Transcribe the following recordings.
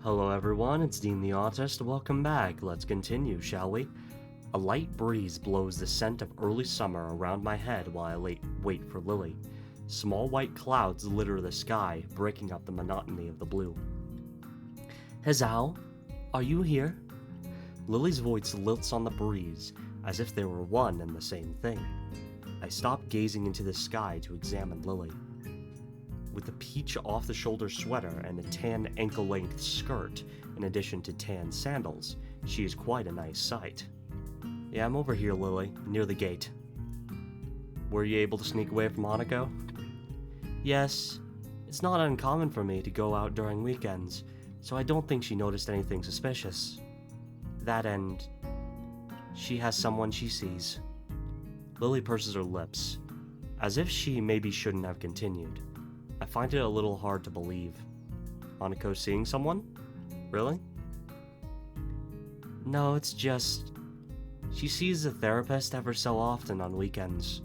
Hello everyone, it's Dean the Artist. Welcome back. Let's continue, shall we? A light breeze blows the scent of early summer around my head while I wait for Lily. Small white clouds litter the sky, breaking up the monotony of the blue. Hazal, are you here? Lily's voice lilts on the breeze, as if they were one and the same thing. I stop gazing into the sky to examine Lily. With a peach off-the-shoulder sweater and a tan ankle-length skirt, in addition to tan sandals, she is quite a nice sight. Yeah, I'm over here, Lily, near the gate. Were you able to sneak away from Hanako? Yes, it's not uncommon for me to go out during weekends, so I don't think she noticed anything suspicious. That and she has someone she sees. Lily purses her lips, as if she maybe shouldn't have continued. I find it a little hard to believe. Hanako seeing someone? Really? No, it's just... she sees a therapist ever so often on weekends.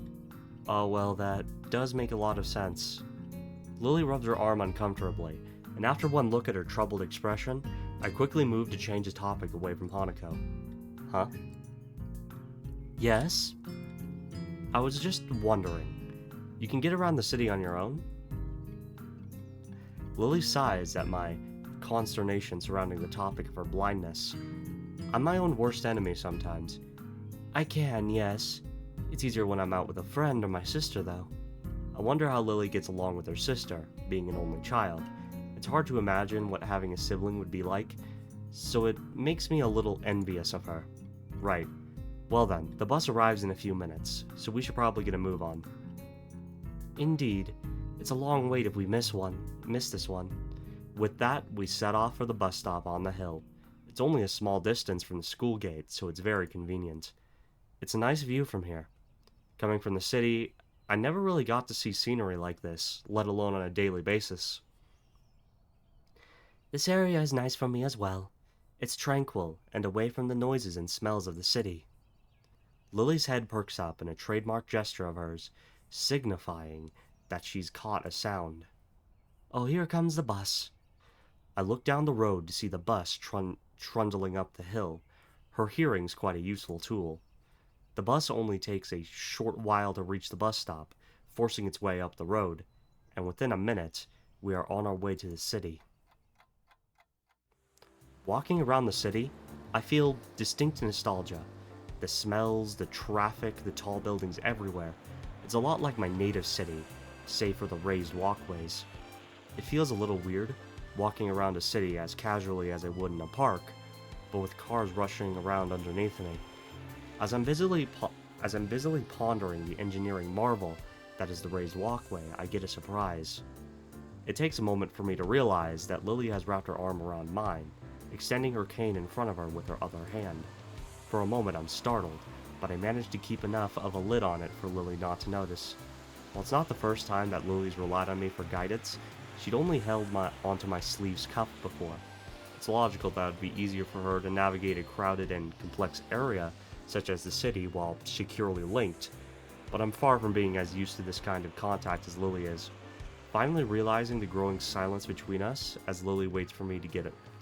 Oh well, that does make a lot of sense. Lily rubs her arm uncomfortably, and after one look at her troubled expression, I quickly move to change the topic away from Hanako. Huh? Yes? I was just wondering, you can get around the city on your own? Lily sighs at my consternation surrounding the topic of her blindness. I'm my own worst enemy sometimes. I can, yes. It's easier when I'm out with a friend or my sister, though. I wonder how Lily gets along with her sister, being an only child. It's hard to imagine what having a sibling would be like, so it makes me a little envious of her. Right. Well then, the bus arrives in a few minutes, so we should probably get a move on. Indeed. It's a long wait if we miss this one. With that, we set off for the bus stop on the hill. It's only a small distance from the school gate, so it's very convenient. It's a nice view from here. Coming from the city, I never really got to see scenery like this, let alone on a daily basis. This area is nice for me as well. It's tranquil and away from the noises and smells of the city. Lily's head perks up in a trademark gesture of hers, signifying that she's caught a sound. Oh, here comes the bus. I look down the road to see the bus trundling up the hill. Her hearing's quite a useful tool. The bus only takes a short while to reach the bus stop, forcing its way up the road, and within a minute, we are on our way to the city. Walking around the city, I feel distinct nostalgia. The smells, the traffic, the tall buildings everywhere. It's a lot like my native city, save for the raised walkways. It feels a little weird, walking around a city as casually as I would in a park, but with cars rushing around underneath me. As I'm busily pondering the engineering marvel that is the raised walkway, I get a surprise. It takes a moment for me to realize that Lily has wrapped her arm around mine, extending her cane in front of her with her other hand. For a moment I'm startled, but I manage to keep enough of a lid on it for Lily not to notice. While it's not the first time that Lily's relied on me for guidance, she'd only held onto my sleeve's cuff before. It's logical that it would be easier for her to navigate a crowded and complex area such as the city while securely linked, but I'm far from being as used to this kind of contact as Lily is. Finally realizing the growing silence between us as Lily waits for me to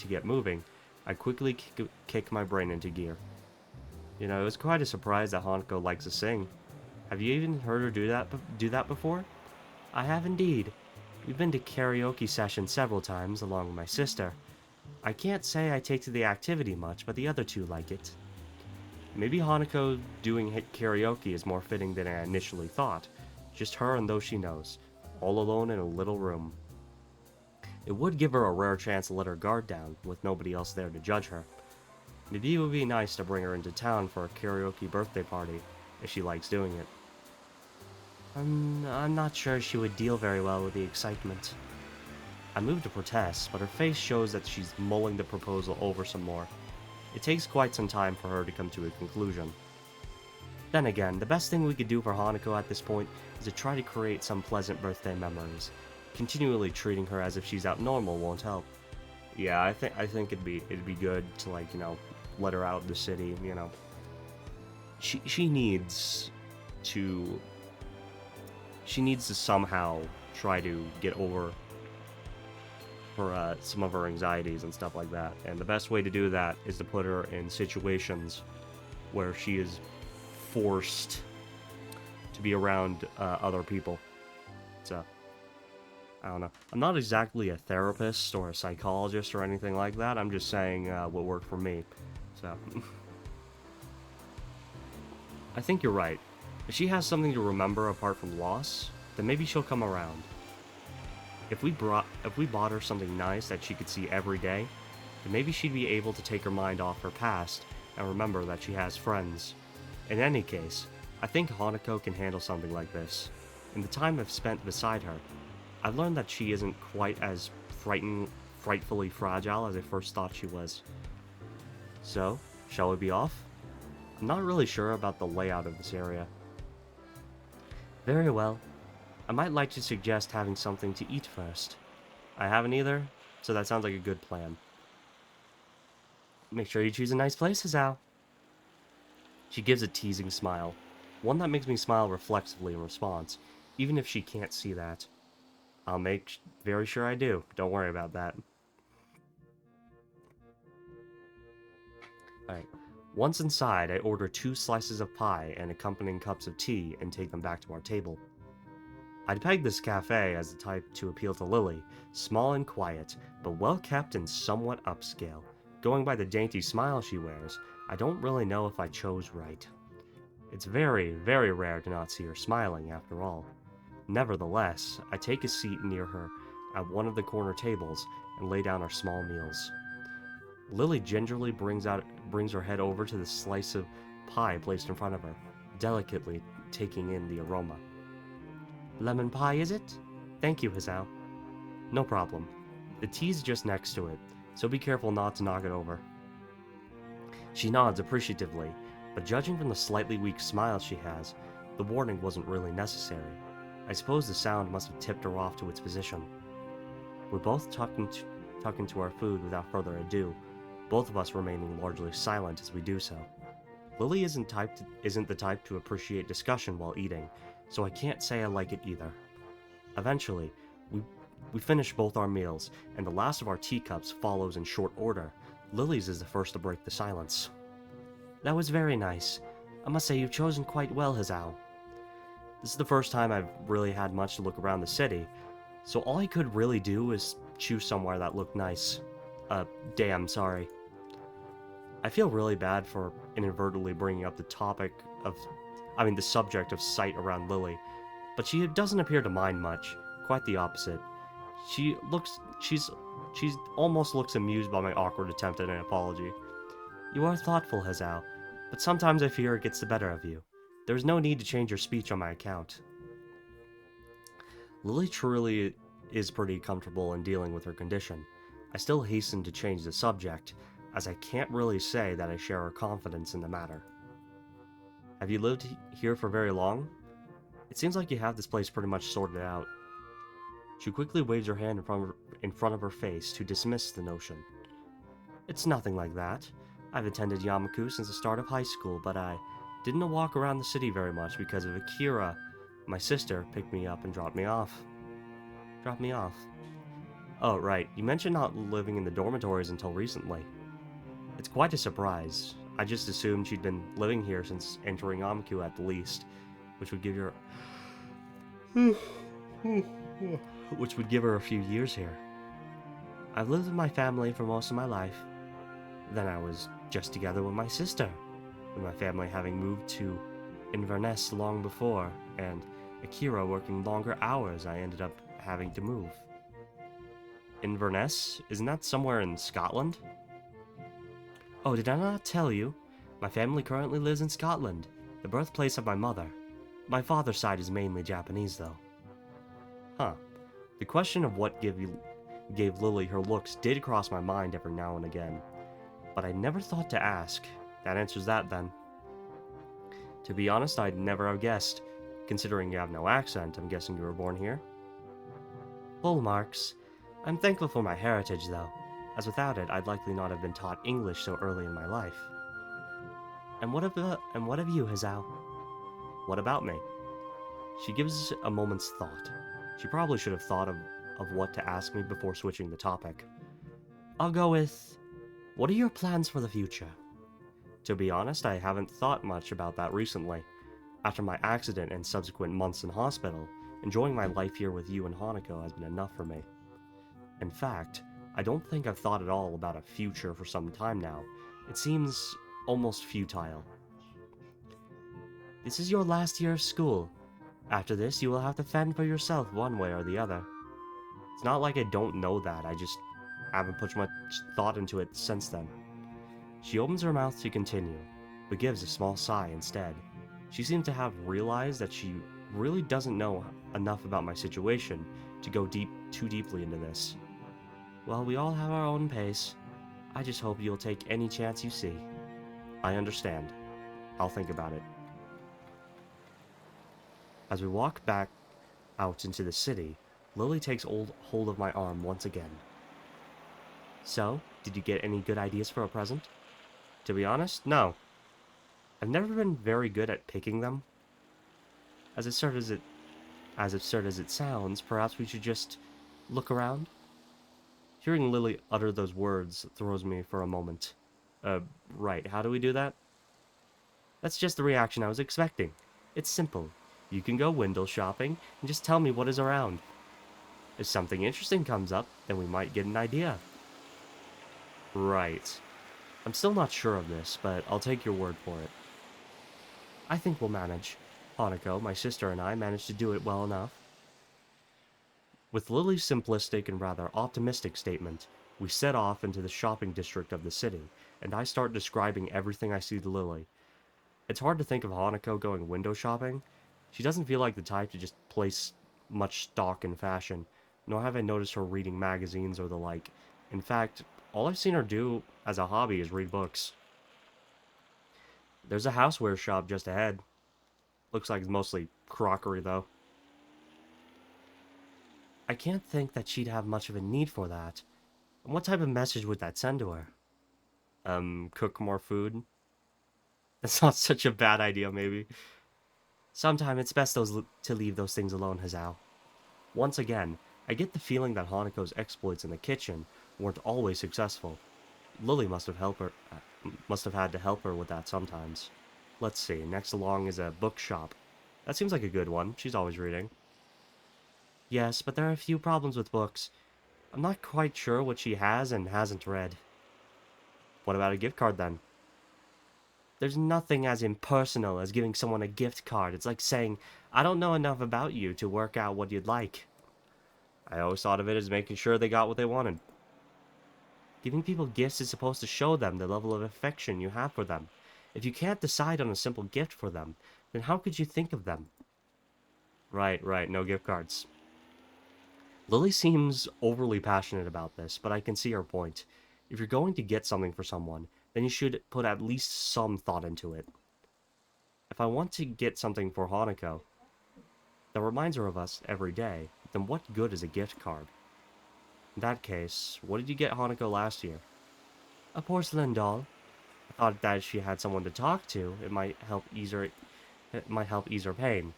get moving, I quickly kick my brain into gear. You know, it was quite a surprise that Hanako likes to sing. Have you even heard her do that before? I have indeed. We've been to karaoke sessions several times along with my sister. I can't say I take to the activity much, but the other two like it. Maybe Hanako doing karaoke is more fitting than I initially thought. Just her and those she knows, all alone in a little room. It would give her a rare chance to let her guard down, with nobody else there to judge her. Maybe it would be nice to bring her into town for a karaoke birthday party, if she likes doing it. I'm not sure she would deal very well with the excitement. I move to protest, but her face shows that she's mulling the proposal over some more. It takes quite some time for her to come to a conclusion. Then again, the best thing we could do for Hanako at this point is to try to create some pleasant birthday memories. Continually treating her as if she's out normal won't help. Yeah, I think it'd be good to, like, you know, let her out of the city, you know. She needs to somehow try to get over for some of her anxieties and stuff like that. And the best way to do that is to put her in situations where she is forced to be around other people. So, I don't know. I'm not exactly a therapist or a psychologist or anything like that. I'm just saying what worked for me. So, I think you're right. If she has something to remember apart from loss, then maybe she'll come around. If we bought her something nice that she could see every day, then maybe she'd be able to take her mind off her past and remember that she has friends. In any case, I think Hanako can handle something like this. In the time I've spent beside her, I've learned that she isn't quite as frightfully fragile as I first thought she was. So, shall we be off? I'm not really sure about the layout of this area. Very well. I might like to suggest having something to eat first. I haven't either, so that sounds like a good plan. Make sure you choose a nice place, Hazao. She gives a teasing smile, one that makes me smile reflexively in response, even if she can't see that. I'll make very sure I do, don't worry about that. Alright, once inside, I order 2 slices of pie and accompanying cups of tea and take them back to our table. I'd pegged this cafe as the type to appeal to Lily, small and quiet, but well kept and somewhat upscale. Going by the dainty smile she wears, I don't really know if I chose right. It's very, very rare to not see her smiling, after all. Nevertheless, I take a seat near her at one of the corner tables and lay down our small meals. Lily gingerly brings her head over to the slice of pie placed in front of her, delicately taking in the aroma. Lemon pie, is it? Thank you, Hazao. No problem. The tea's just next to it, so be careful not to knock it over. She nods appreciatively, but judging from the slightly weak smile she has, the warning wasn't really necessary. I suppose the sound must have tipped her off to its position. We both tuck into our food without further ado, both of us remaining largely silent as we do so. Lily isn't the type to appreciate discussion while eating, so I can't say I like it either. Eventually, we finish both our meals, and the last of our teacups follows in short order. Lily's is the first to break the silence. That was very nice. I must say you've chosen quite well, Hazao. This is the first time I've really had much to look around the city, so all I could really do was choose somewhere that looked nice. Damn, sorry. I feel really bad for inadvertently bringing up the subject of sight around Lily, but she doesn't appear to mind much, quite the opposite. She almost looks amused by my awkward attempt at an apology. You are thoughtful, Hazao, but sometimes I fear it gets the better of you. There is no need to change your speech on my account. Lily truly is pretty comfortable in dealing with her condition. I still hasten to change the subject, as I can't really say that I share her confidence in the matter. Have you lived here for very long? It seems like you have this place pretty much sorted out. She quickly waves her hand in front of her face to dismiss the notion. It's nothing like that. I've attended Yamaku since the start of high school, but I didn't walk around the city very much because of Akira. My sister picked me up and dropped me off. Oh, right. You mentioned not living in the dormitories until recently. It's quite a surprise. I just assumed she'd been living here since entering Yamaku at the least, which would give her a few years here. I've lived with my family for most of my life. Then I was just together with my sister, with my family having moved to Inverness long before, and Akira working longer hours. I ended up having to move. Inverness? Isn't that somewhere in Scotland? Oh, did I not tell you? My family currently lives in Scotland, the birthplace of my mother. My father's side is mainly Japanese, though. Huh. The question of what gave Lily her looks did cross my mind every now and again, but I never thought to ask. That answers that, then. To be honest, I'd never have guessed. Considering you have no accent, I'm guessing you were born here? Full marks. I'm thankful for my heritage, though, as without it, I'd likely not have been taught English so early in my life. And what of you, Hazao? What about me? She gives a moment's thought. She probably should have thought of what to ask me before switching the topic. I'll go with, what are your plans for the future? To be honest, I haven't thought much about that recently. After my accident and subsequent months in hospital, enjoying my life here with you and Hanako has been enough for me. In fact, I don't think I've thought at all about a future for some time now. It seems almost futile. This is your last year of school. After this, you will have to fend for yourself one way or the other. It's not like I don't know that, I just haven't put much thought into it since then. She opens her mouth to continue, but gives a small sigh instead. She seems to have realized that she really doesn't know enough about my situation to go too deeply into this. Well, we all have our own pace. I just hope you'll take any chance you see. I understand. I'll think about it. As we walk back out into the city, Lily takes hold of my arm once again. So, did you get any good ideas for a present? To be honest, no. I've never been very good at picking them. As absurd as it sounds, perhaps we should just look around? Hearing Lily utter those words throws me for a moment. Right, how do we do that? That's just the reaction I was expecting. It's simple. You can go window shopping and just tell me what is around. If something interesting comes up, then we might get an idea. Right. I'm still not sure of this, but I'll take your word for it. I think we'll manage. Hanako, my sister, and I managed to do it well enough. With Lily's simplistic and rather optimistic statement, we set off into the shopping district of the city, and I start describing everything I see to Lily. It's hard to think of Hanako going window shopping. She doesn't feel like the type to just place much stock in fashion, nor have I noticed her reading magazines or the like. In fact, all I've seen her do as a hobby is read books. There's a houseware shop just ahead. Looks like it's mostly crockery, though. I can't think that she'd have much of a need for that. What type of message would that send to her? Cook more food? That's not such a bad idea, maybe. Sometime it's best to leave those things alone, Hazao. Once again, I get the feeling that Hanako's exploits in the kitchen weren't always successful. Lily must have had to help her with that sometimes. Let's see, next along is a bookshop. That seems like a good one. She's always reading. Yes, but there are a few problems with books. I'm not quite sure what she has and hasn't read. What about a gift card then? There's nothing as impersonal as giving someone a gift card. It's like saying, I don't know enough about you to work out what you'd like. I always thought of it as making sure they got what they wanted. Giving people gifts is supposed to show them the level of affection you have for them. If you can't decide on a simple gift for them, then how could you think of them? Right, no gift cards. Lily seems overly passionate about this, but I can see her point. If you're going to get something for someone, then you should put at least some thought into it. If I want to get something for Hanako that reminds her of us every day, then what good is a gift card? In that case, what did you get Hanako last year? A porcelain doll. I thought that if she had someone to talk to, it might help ease her pain.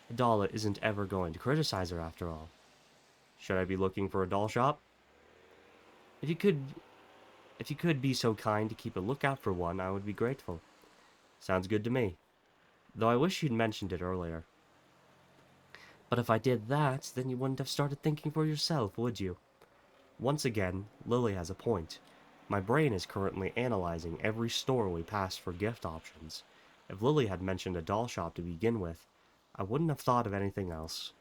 A doll isn't ever going to criticize her after all. Should I be looking for a doll shop? If you could be so kind to keep a lookout for one, I would be grateful. Sounds good to me. Though I wish you'd mentioned it earlier. But if I did that, then you wouldn't have started thinking for yourself, would you? Once again, Lily has a point. My brain is currently analyzing every store we passed for gift options. If Lily had mentioned a doll shop to begin with, I wouldn't have thought of anything else.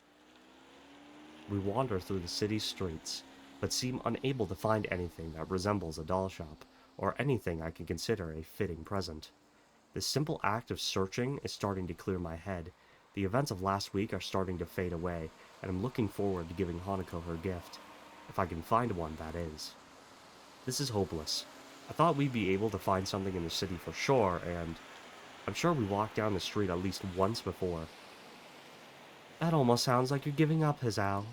We wander through the city's streets, but seem unable to find anything that resembles a doll shop, or anything I can consider a fitting present. This simple act of searching is starting to clear my head. The events of last week are starting to fade away, and I'm looking forward to giving Hanako her gift. If I can find one, that is. This is hopeless. I thought we'd be able to find something in the city for sure, and I'm sure we walked down the street at least once before. That almost sounds like you're giving up, Hazao.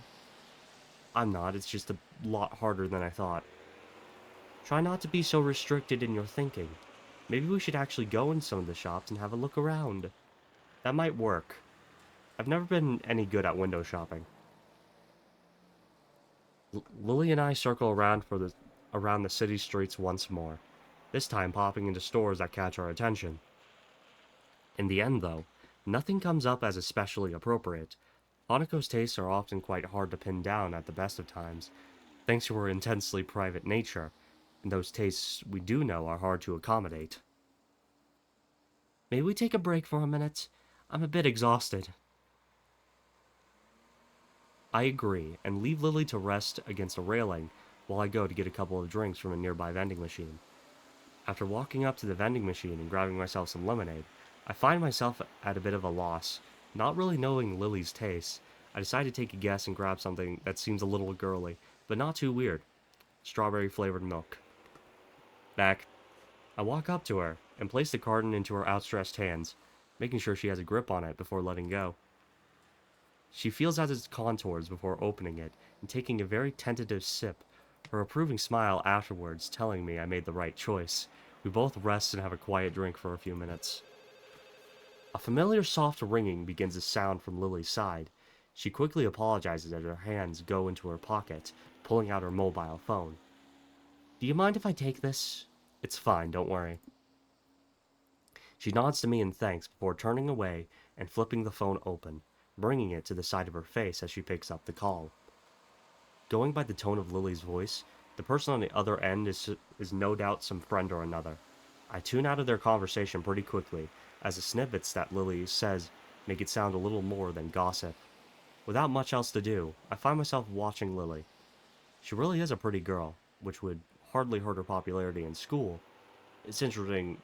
I'm not, it's just a lot harder than I thought. Try not to be so restricted in your thinking. Maybe we should actually go in some of the shops and have a look around. That might work. I've never been any good at window shopping. Lily and I circle around the city streets once more, this time popping into stores that catch our attention. In the end, though, nothing comes up as especially appropriate. Hanako's tastes are often quite hard to pin down at the best of times, thanks to her intensely private nature, and those tastes we do know are hard to accommodate. May we take a break for a minute? I'm a bit exhausted. I agree, and leave Lily to rest against a railing while I go to get a couple of drinks from a nearby vending machine. After walking up to the vending machine and grabbing myself some lemonade, I find myself at a bit of a loss. Not really knowing Lily's tastes, I decide to take a guess and grab something that seems a little girly, but not too weird. Strawberry flavored milk. Back. I walk up to her and place the carton into her outstretched hands, making sure she has a grip on it before letting go. She feels out its contours before opening it and taking a very tentative sip, her approving smile afterwards telling me I made the right choice. We both rest and have a quiet drink for a few minutes. A familiar soft ringing begins to sound from Lily's side. She quickly apologizes as her hands go into her pocket, pulling out her mobile phone. Do you mind if I take this? It's fine, don't worry. She nods to me in thanks before turning away and flipping the phone open, bringing it to the side of her face as she picks up the call. Going by the tone of Lily's voice, the person on the other end is no doubt some friend or another. I tune out of their conversation pretty quickly, as the snippets that Lily says make it sound a little more than gossip. Without much else to do, I find myself watching Lily. She really is a pretty girl, which would hardly hurt her popularity in school. It's interesting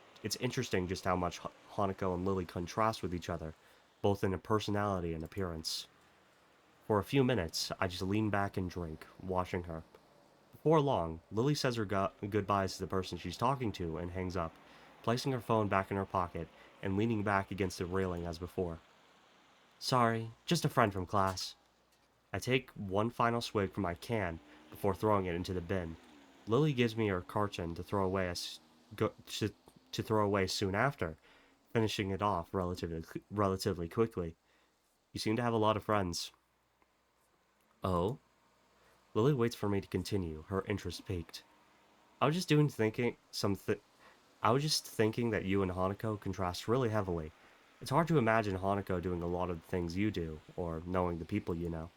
just how much Hanako and Lily contrast with each other, both in personality and appearance. For a few minutes, I just lean back and drink, watching her. Before long, Lily says her goodbyes to the person she's talking to and hangs up, placing her phone back in her pocket and leaning back against the railing as before. Sorry, just a friend from class. I take one final swig from my can before throwing it into the bin. Lily gives me her carton to throw away to throw away soon after, finishing it off relatively quickly. You seem to have a lot of friends. Oh? Lily waits for me to continue, her interest piqued. I was just doing thinking some th- I was just thinking that you and Hanako contrast really heavily. It's hard to imagine Hanako doing a lot of the things you do, or knowing the people you know.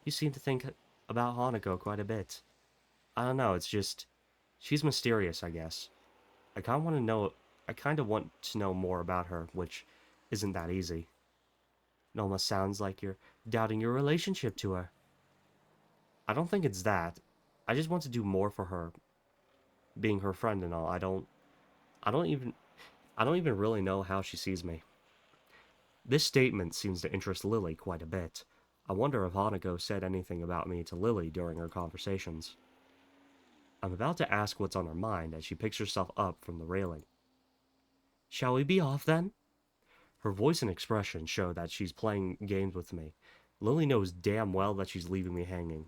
You seem to think about Hanako quite a bit. I don't know, it's just she's mysterious, I guess. I kind of want to know I kind of want to know more about her, which isn't that easy. It almost sounds like you're doubting your relationship to her. I don't think it's that. I just want to do more for her, being her friend and all. I don't even I don't even really know how she sees me. This statement seems to interest Lily quite a bit. I wonder if Hanako said anything about me to Lily during her conversations. I'm about to ask what's on her mind as she picks herself up from the railing. Shall we be off then? Her voice and expression show that she's playing games with me. Lily knows damn well that she's leaving me hanging.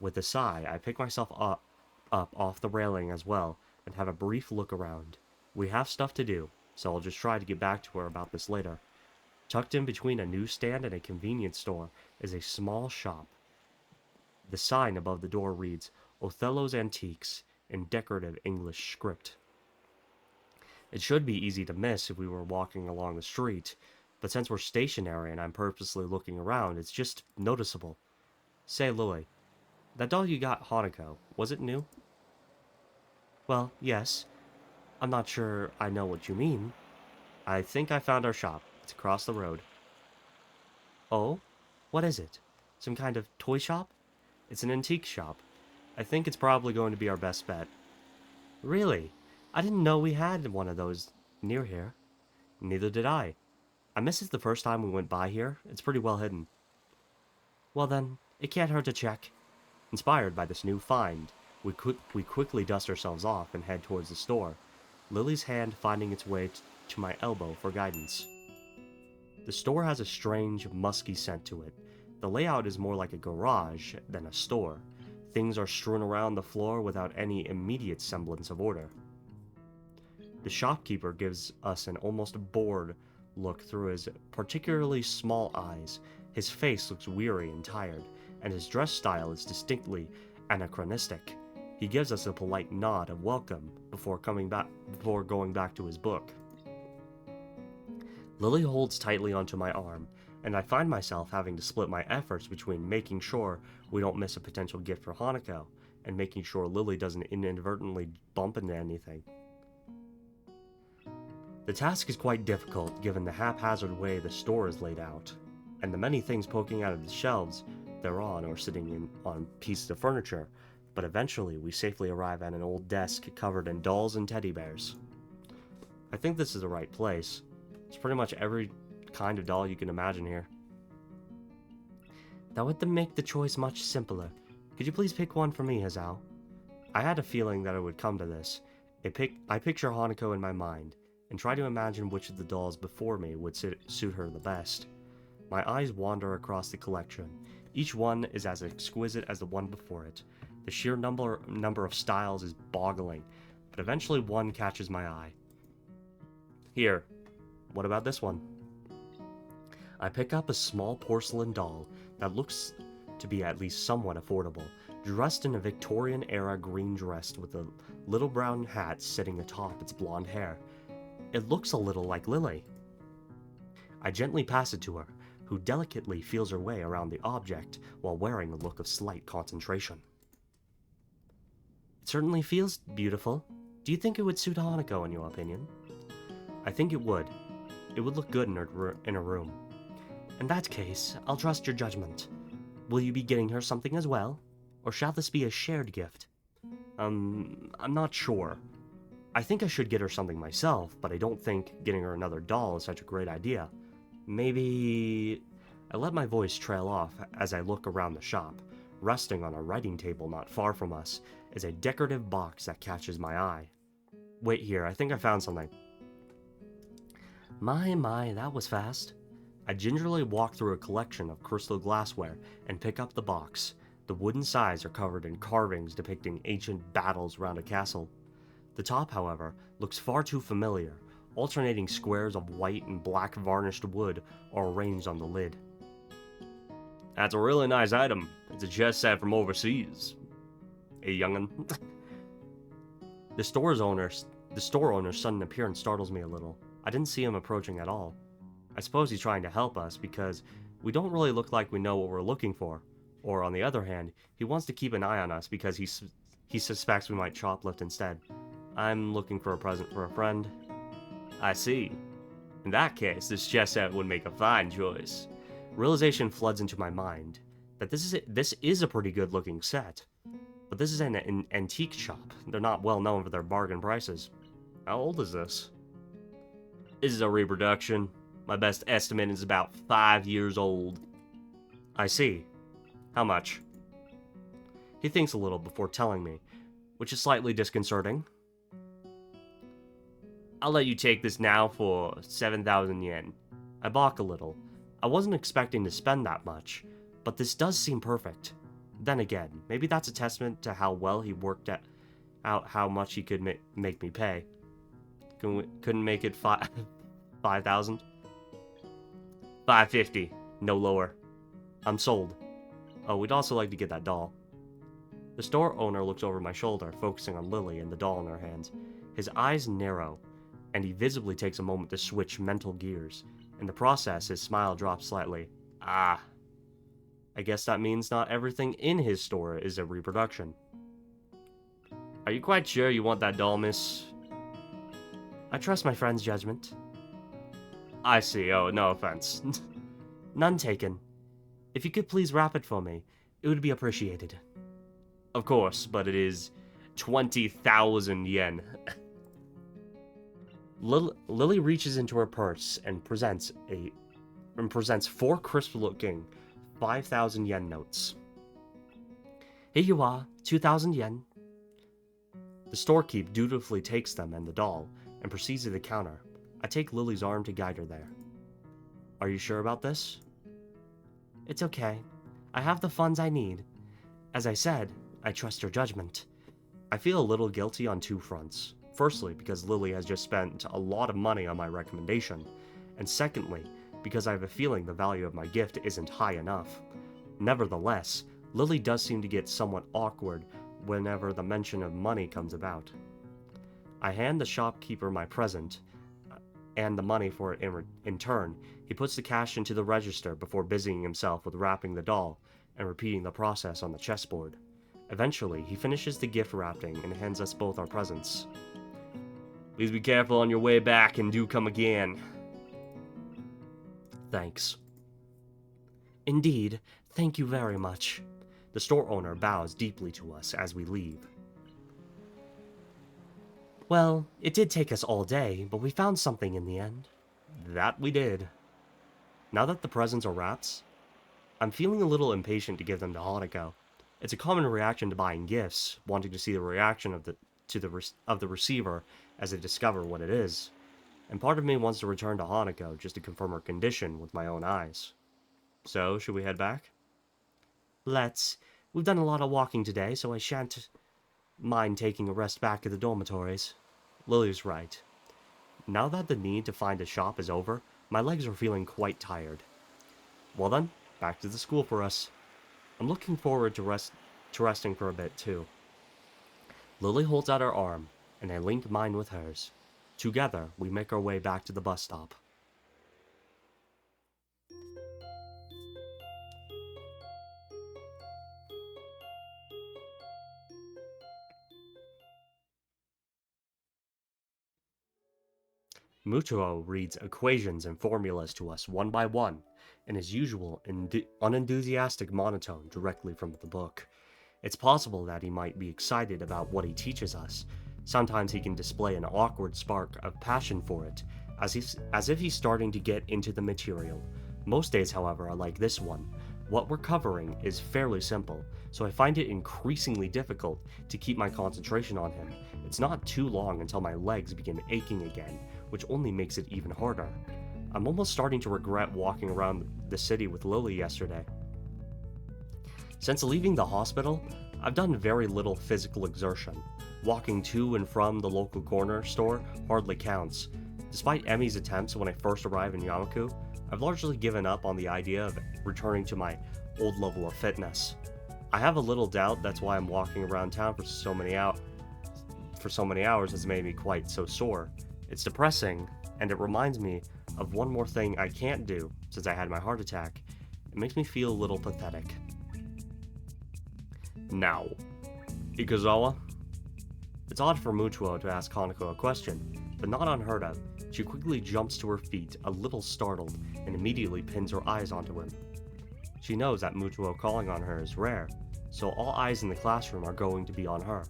With a sigh, I pick myself up off the railing as well and have a brief look around. We have stuff to do, so I'll just try to get back to her about this later. Tucked in between a newsstand and a convenience store is a small shop. The sign above the door reads Othello's Antiques in decorative English script. It should be easy to miss if we were walking along the street, but since we're stationary and I'm purposely looking around, it's just noticeable. Say, Lily, that doll you got Hanako, was it new? Well, yes. I'm not sure I know what you mean. I think I found our shop. It's across the road. Oh? What is it? Some kind of toy shop? It's an antique shop. I think it's probably going to be our best bet. Really? I didn't know we had one of those near here. Neither did I. I missed it the first time we went by here. It's pretty well hidden. Well then, it can't hurt to check. Inspired by this new find, we quickly dust ourselves off and head towards the store, Lily's hand finding its way to my elbow for guidance. The store has a strange, musky scent to it. The layout is more like a garage than a store. Things are strewn around the floor without any immediate semblance of order. The shopkeeper gives us an almost bored look through his particularly small eyes. His face looks weary and tired, and his dress style is distinctly anachronistic. He gives us a polite nod of welcome before going back to his book. Lily holds tightly onto my arm, and I find myself having to split my efforts between making sure we don't miss a potential gift for Hanako and making sure Lily doesn't inadvertently bump into anything. The task is quite difficult given the haphazard way the store is laid out, and the many things poking out of the shelves they're on or sitting on pieces of furniture, but eventually we safely arrive at an old desk covered in dolls and teddy bears. I think this is the right place. It's pretty much every kind of doll you can imagine here. That would make the choice much simpler. Could you please pick one for me, Hazao? I had a feeling that it would come to this. I picture Hanako in my mind, and try to imagine which of the dolls before me would suit her the best. My eyes wander across the collection. Each one is as exquisite as the one before it. The sheer number of styles is boggling, but eventually one catches my eye. Here, what about this one? I pick up a small porcelain doll that looks to be at least somewhat affordable, dressed in a Victorian-era green dress with a little brown hat sitting atop its blonde hair. It looks a little like Lily. I gently pass it to her, who delicately feels her way around the object while wearing a look of slight concentration. It certainly feels beautiful. Do you think it would suit Hanako in your opinion? I think it would. It would look good in a room. In that case, I'll trust your judgment. Will you be getting her something as well? Or shall this be a shared gift? I'm not sure. I think I should get her something myself, but I don't think getting her another doll is such a great idea. Maybe... I let my voice trail off as I look around the shop. Resting on a writing table not far from us is a decorative box that catches my eye. Wait here, I think I found something. My, that was fast. I gingerly walk through a collection of crystal glassware and pick up the box. The wooden sides are covered in carvings depicting ancient battles around a castle. The top, however, looks far too familiar. Alternating squares of white and black varnished wood are arranged on the lid. That's a really nice item. It's a chess set from overseas. Hey, young'un. The store owner's sudden appearance startles me a little. I didn't see him approaching at all. I suppose he's trying to help us because we don't really look like we know what we're looking for. Or on the other hand, he wants to keep an eye on us because he suspects we might shoplift instead. I'm looking for a present for a friend. I see. In that case, this chess set would make a fine choice. Realization floods into my mind that this is a pretty good looking set. But this is an antique shop. They're not well known for their bargain prices. How old is this? This is a reproduction. My best estimate is about 5 years old. I see. How much? He thinks a little before telling me, which is slightly disconcerting. I'll let you take this now for 7,000 yen. I balk a little. I wasn't expecting to spend that much, but this does seem perfect. Then again, maybe that's a testament to how well he worked out how much he could make me pay. Couldn't make it 5,000? 550, no lower. I'm sold. Oh, we'd also like to get that doll. The store owner looks over my shoulder, focusing on Lily and the doll in her hands. His eyes narrow, and he visibly takes a moment to switch mental gears. In the process, his smile drops slightly. Ah. I guess that means not everything in his store is a reproduction. Are you quite sure you want that doll, miss? I trust my friend's judgment. I see. Oh, no offense. None taken. If you could please wrap it for me, it would be appreciated. Of course, but it is 20,000 yen. Lily reaches into her purse and presents 4 crisp-looking 5,000 yen notes. Here you are, 2,000 yen. The storekeep dutifully takes them and the doll, and proceeds to the counter. I take Lily's arm to guide her there. Are you sure about this? It's okay. I have the funds I need. As I said, I trust your judgment. I feel a little guilty on 2 fronts. Firstly, because Lily has just spent a lot of money on my recommendation, and secondly, because I have a feeling the value of my gift isn't high enough. Nevertheless, Lily does seem to get somewhat awkward whenever the mention of money comes about. I hand the shopkeeper my present, and the money for it in turn. He puts the cash into the register before busying himself with wrapping the doll and repeating the process on the chessboard. Eventually, he finishes the gift wrapping and hands us both our presents. Please be careful on your way back and do come again. Thanks. Indeed, thank you very much. The store owner bows deeply to us as we leave. Well, it did take us all day, but we found something in the end. That we did. Now that the presents are wrapped, I'm feeling a little impatient to give them to Hanako. It's a common reaction to buying gifts, wanting to see the reaction of the receiver as they discover what it is. And part of me wants to return to Hanako just to confirm her condition with my own eyes. So, should we head back? Let's. We've done a lot of walking today, so I shan't mind taking a rest back at the dormitories. Lily's right. Now that the need to find a shop is over, my legs are feeling quite tired. Well then, back to the school for us. I'm looking forward to resting for a bit too. Lily holds out her arm, and I link mine with hers. Together, we make our way back to the bus stop. Mutuo reads equations and formulas to us one by one, in his usual unenthusiastic monotone directly from the book. It's possible that he might be excited about what he teaches us. Sometimes he can display an awkward spark of passion for it, as if he's starting to get into the material. Most days, however, are like this one. What we're covering is fairly simple, so I find it increasingly difficult to keep my concentration on him. It's not too long until my legs begin aching again, which only makes it even harder. I'm almost starting to regret walking around the city with Lily yesterday. Since leaving the hospital, I've done very little physical exertion. Walking to and from the local corner store hardly counts. Despite Emi's attempts when I first arrived in Yamaku, I've largely given up on the idea of returning to my old level of fitness. I have a little doubt that's why I'm walking around town for so many hours has made me quite so sore. It's depressing, and it reminds me of one more thing I can't do since I had my heart attack. It makes me feel a little pathetic. Now, Ikazawa? It's odd for Mutuo to ask Hanako a question, but not unheard of. She quickly jumps to her feet, a little startled, and immediately pins her eyes onto him. She knows that Mutuo calling on her is rare, so all eyes in the classroom are going to be on her.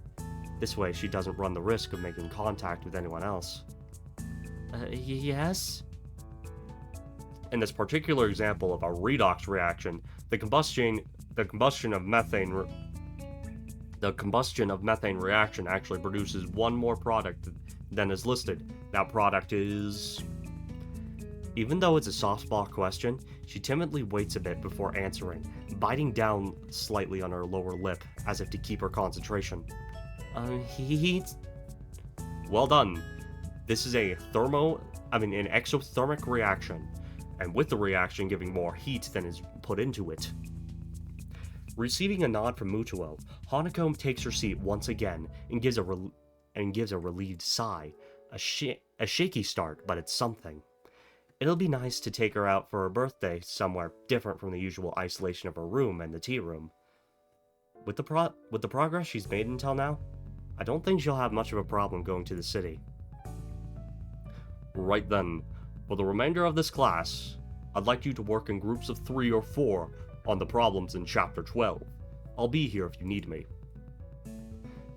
This way she doesn't run the risk of making contact with anyone else. Yes? In this particular example of a redox reaction, the combustion of methane reaction actually produces one more product than is listed. That product is... Even though it's a softball question, she timidly waits a bit before answering, biting down slightly on her lower lip as if to keep her concentration. Heat? Well done. This is an exothermic reaction, and with the reaction giving more heat than is put into it. Receiving a nod from Mutuo, Hanako takes her seat once again and gives a relieved sigh. A shaky start, but it's something. It'll be nice to take her out for her birthday somewhere different from the usual isolation of her room and the tea room. With the progress she's made until now, I don't think she'll have much of a problem going to the city. Right then, for the remainder of this class, I'd like you to work in groups of 3 or 4 on the problems in Chapter 12. I'll be here if you need me.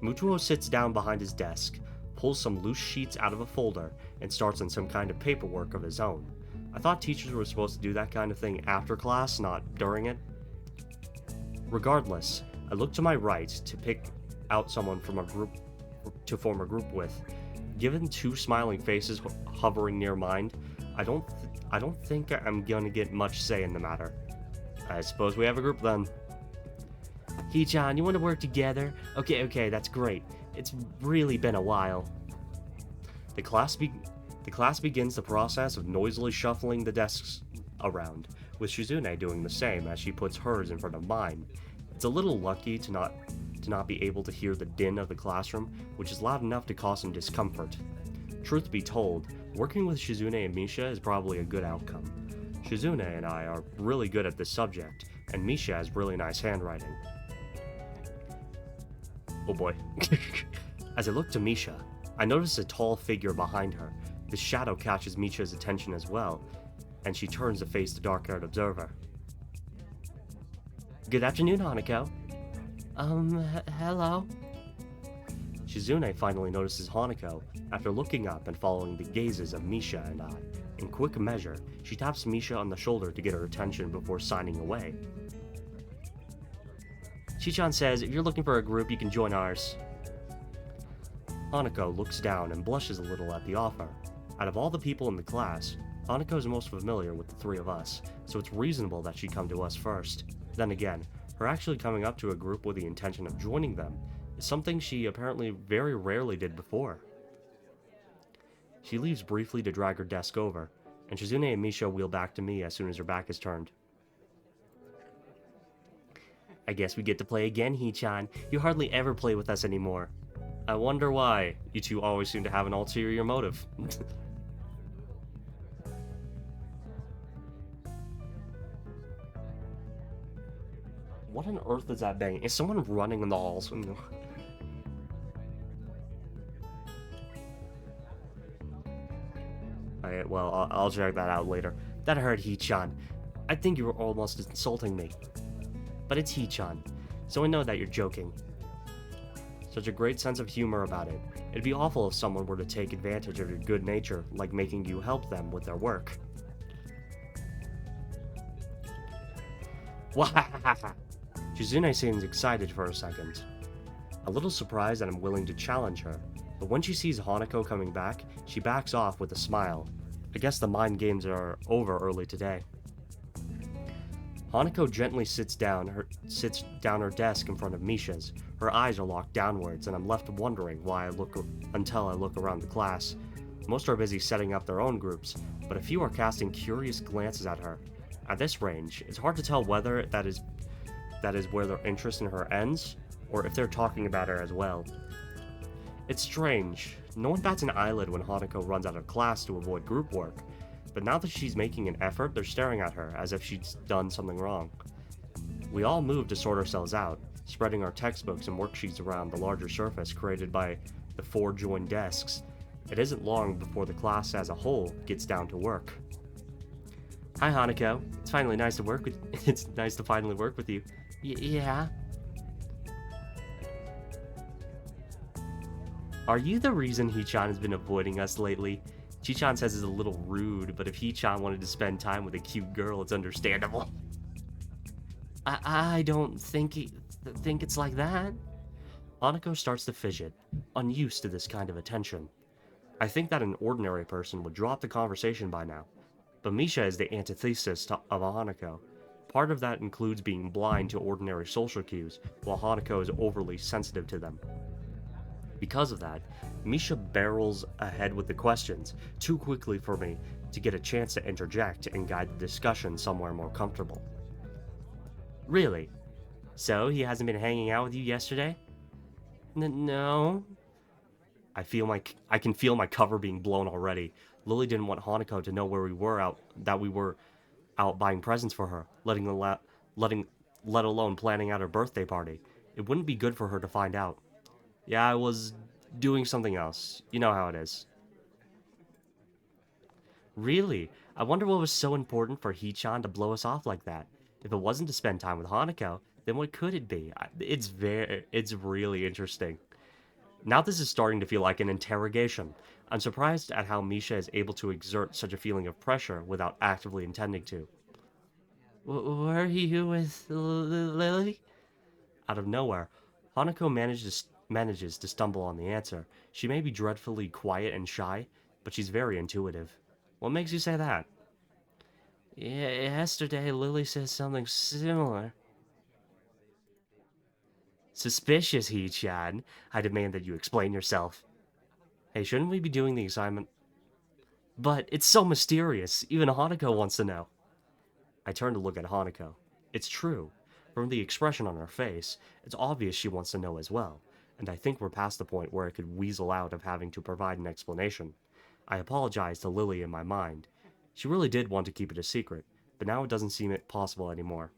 Mutuo sits down behind his desk, pulls some loose sheets out of a folder, and starts on some kind of paperwork of his own. I thought teachers were supposed to do that kind of thing after class, not during it. Regardless, I look to my right to pick out someone from a group to form a group with. Given 2 smiling faces hovering near mine, I don't think I'm gonna get much say in the matter. I suppose we have a group then. Hee-chan, you want to work together? Okay, that's great. It's really been a while. The class begins the process of noisily shuffling the desks around, with Shizune doing the same as she puts hers in front of mine. It's a little lucky to not be able to hear the din of the classroom, which is loud enough to cause some discomfort. Truth be told, working with Shizune and Misha is probably a good outcome. Shizune and I are really good at this subject, and Misha has really nice handwriting. Oh boy. As I look to Misha, I notice a tall figure behind her. The shadow catches Misha's attention as well, and she turns to face the dark-haired observer. Good afternoon, Hanako. Hello? Shizune finally notices Hanako after looking up and following the gazes of Misha and I. In quick measure, she taps Misha on the shoulder to get her attention before signing away. Chichan says if you're looking for a group, you can join ours. Hanako looks down and blushes a little at the offer. Out of all the people in the class, Hanako is most familiar with the three of us, so it's reasonable that she come to us first. Then again, her actually coming up to a group with the intention of joining them is something she apparently very rarely did before. She leaves briefly to drag her desk over, and Shizune and Misha wheel back to me as soon as her back is turned. I guess we get to play again, Hee-chan. You hardly ever play with us anymore. I wonder why. You two always seem to have an ulterior motive. What on earth is that bang? Is someone running in the halls? Alright, well, I'll check that out later. That hurt, Hee-chan. I think you were almost insulting me. But it's Hee-chan, so I know that you're joking. Such a great sense of humor about it. It'd be awful if someone were to take advantage of your good nature, like making you help them with their work. Wahahaha! Shizune seems excited for a second. A little surprised that I'm willing to challenge her, but when she sees Hanako coming back, she backs off with a smile. I guess the mind games are over early today. Hanako gently sits down her desk in front of Misha's. Her eyes are locked downwards, and I'm left wondering until I look around the class. Most are busy setting up their own groups, but a few are casting curious glances at her. At this range, it's hard to tell whether that is where their interest in her ends, or if they're talking about her as well. It's strange. No one bats an eyelid when Hanako runs out of class to avoid group work, but now that she's making an effort, they're staring at her as if she's done something wrong. We all move to sort ourselves out, spreading our textbooks and worksheets around the larger surface created by the 4 joined desks. It isn't long before the class as a whole gets down to work. Hi, Hanako. It's nice to finally work with you. Yeah. Are you the reason Hee-chan has been avoiding us lately? Chi-chan says it's a little rude, but if Hee-chan wanted to spend time with a cute girl, it's understandable. I don't think it's like that. Hanako starts to fidget, unused to this kind of attention. I think that an ordinary person would drop the conversation by now, but Misha is the antithesis of Hanako. Part of that includes being blind to ordinary social cues, while Hanako is overly sensitive to them. Because of that, Misha barrels ahead with the questions, too quickly for me to get a chance to interject and guide the discussion somewhere more comfortable. Really? So, he hasn't been hanging out with you yesterday? No. I can feel my cover being blown already. Lily didn't want Hanako to know that we were out buying presents for her, let alone planning out her birthday party. It wouldn't be good for her to find out. Yeah, I was doing something else. You know how it is. Really? I wonder what was so important for Hee-chan to blow us off like that. If it wasn't to spend time with Hanako, then what could it be? It's really interesting. Now this is starting to feel like an interrogation. I'm surprised at how Misha is able to exert such a feeling of pressure without actively intending to. Were you with Lily? Out of nowhere, Hanako manages to stumble on the answer. She may be dreadfully quiet and shy, but she's very intuitive. What makes you say that? Yeah, yesterday Lily said something similar. Suspicious, Hee-chan. I demand that you explain yourself. Hey, shouldn't we be doing the assignment? But it's so mysterious. Even Hanako wants to know. I turn to look at Hanako. It's true. From the expression on her face, it's obvious she wants to know as well, and I think we're past the point where I could weasel out of having to provide an explanation. I apologized to Lily in my mind. She really did want to keep it a secret, but now it doesn't seem possible anymore.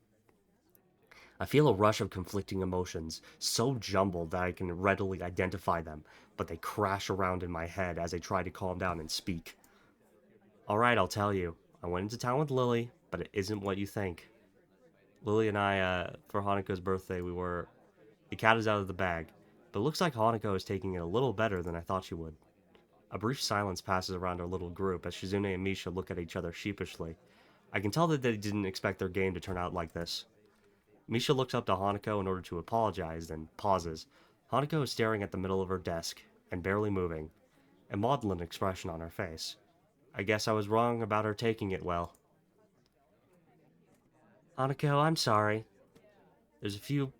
I feel a rush of conflicting emotions, so jumbled that I can readily identify them, but they crash around in my head as I try to calm down and speak. Alright, I'll tell you. I went into town with Lily, but it isn't what you think. Lily and I, for Hanako's birthday, the cat is out of the bag, but it looks like Hanako is taking it a little better than I thought she would. A brief silence passes around our little group as Shizune and Misha look at each other sheepishly. I can tell that they didn't expect their game to turn out like this. Misha looks up to Hanako in order to apologize, then pauses. Hanako is staring at the middle of her desk, and barely moving, a maudlin expression on her face. I guess I was wrong about her taking it well. Hanako, I'm sorry. There's a few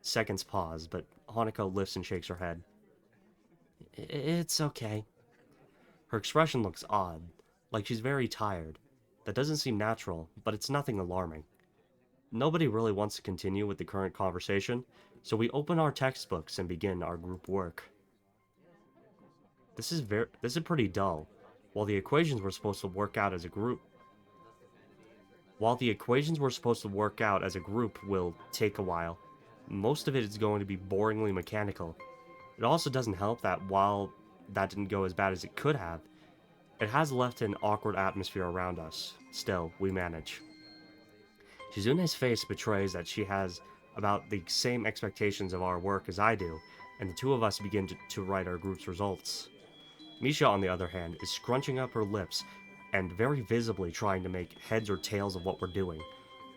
seconds pause, but Hanako lifts and shakes her head. It's okay. Her expression looks odd, like she's very tired. That doesn't seem natural, but it's nothing alarming. Nobody really wants to continue with the current conversation, so we open our textbooks and begin our group work. This is pretty dull. While the equations were supposed to work out as a group will take a while, most of it is going to be boringly mechanical. It also doesn't help that while that didn't go as bad as it could have, it has left an awkward atmosphere around us. Still, we manage. Shizune's face betrays that she has about the same expectations of our work as I do, and the two of us begin to write our group's results. Misha, on the other hand, is scrunching up her lips and very visibly trying to make heads or tails of what we're doing.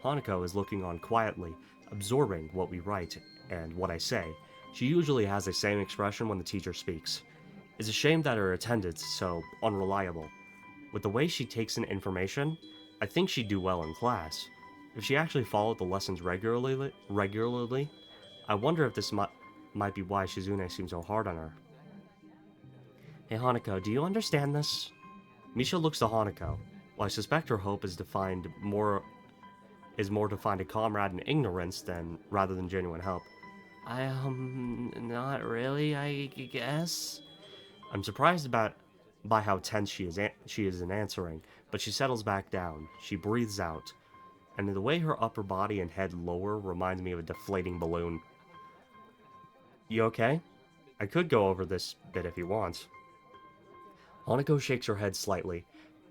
Hanako is looking on quietly, absorbing what we write and what I say. She usually has the same expression when the teacher speaks. It's a shame that her attendance is so unreliable. With the way she takes in information, I think she'd do well in class. If she actually followed the lessons regularly, I wonder if this might be why Shizune seems so hard on her. Hey Hanako, do you understand this? Misha looks to Hanako. While I suspect her hope is more to find a comrade in ignorance rather than genuine help. Not really, I guess. I'm surprised by how tense she is in answering, but she settles back down. She breathes out, and the way her upper body and head lower reminds me of a deflating balloon. You okay? I could go over this bit if you want. Hanako shakes her head slightly,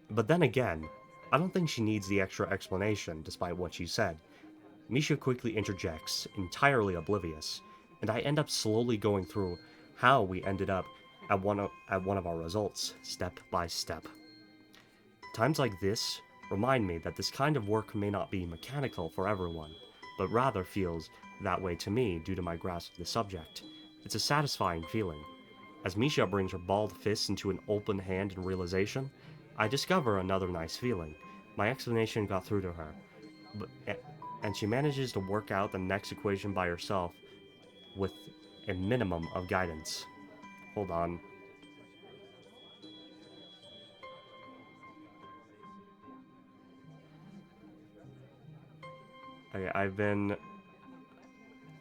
but then again, I don't think she needs the extra explanation despite what she said. Misha quickly interjects, entirely oblivious, and I end up slowly going through how we ended up at one of our results, step by step. Times like this remind me that this kind of work may not be mechanical for everyone, but rather feels that way to me due to my grasp of the subject. It's a satisfying feeling. As Misha brings her balled fist into an open hand in realization, I discover another nice feeling. My explanation got through to her, and she manages to work out the next equation by herself with a minimum of guidance. Hold on. Okay, I've been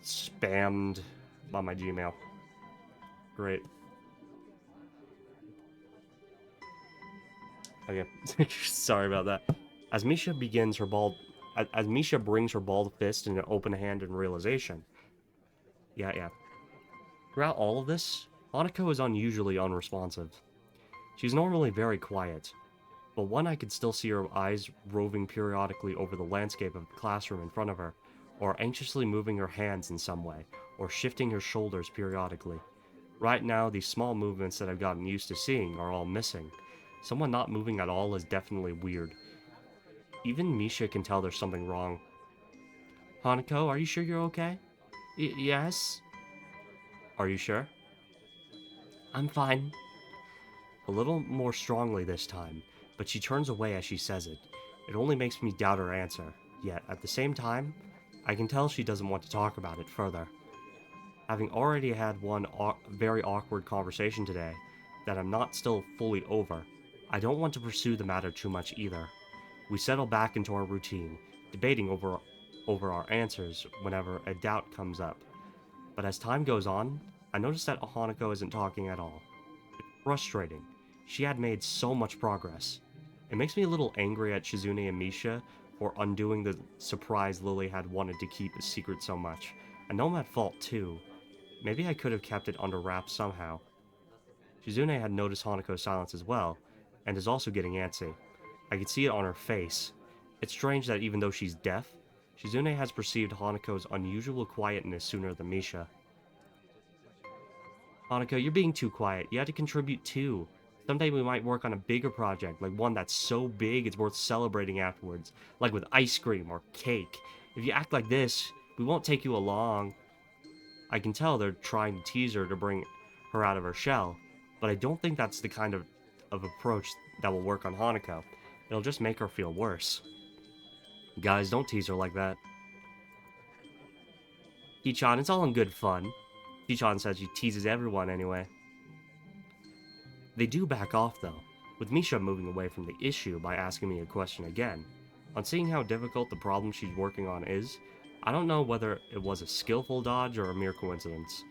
spammed by my Gmail. Great. Okay, sorry about that. As Misha brings her balled fist in an open hand in realization. Yeah. Throughout all of this, Hanako is unusually unresponsive. She's normally very quiet, but when I could still see her eyes roving periodically over the landscape of the classroom in front of her, or anxiously moving her hands in some way, or shifting her shoulders periodically. Right now, these small movements that I've gotten used to seeing are all missing. Someone not moving at all is definitely weird. Even Misha can tell there's something wrong. Hanako, are you sure you're okay? Yes? Are you sure? I'm fine. A little more strongly this time, but she turns away as she says it. It only makes me doubt her answer, yet at the same time, I can tell she doesn't want to talk about it further. Having already had one very awkward conversation today that I'm not still fully over, I don't want to pursue the matter too much either. We settle back into our routine, debating over over our answers whenever a doubt comes up. But as time goes on, I notice that Hanako isn't talking at all. It's frustrating. She had made so much progress. It makes me a little angry at Shizune and Misha for undoing the surprise Lily had wanted to keep a secret so much. I know I'm at fault too. Maybe I could have kept it under wraps somehow. Shizune had noticed Hanako's silence as well, and is also getting antsy. I could see it on her face. It's strange that even though she's deaf, Shizune has perceived Hanako's unusual quietness sooner than Misha. Hanako, you're being too quiet. You had to contribute too. Someday we might work on a bigger project, like one that's so big it's worth celebrating afterwards, like with ice cream or cake. If you act like this, we won't take you along. I can tell they're trying to tease her to bring her out of her shell, but I don't think that's the kind of approach that will work on Hanako. It'll just make her feel worse. Guys, don't tease her like that. Kichan, it's all in good fun. Kichan says she teases everyone anyway. They do back off though, with Misha moving away from the issue by asking me a question again. On seeing how difficult the problem she's working on is, I don't know whether it was a skillful dodge or a mere coincidence.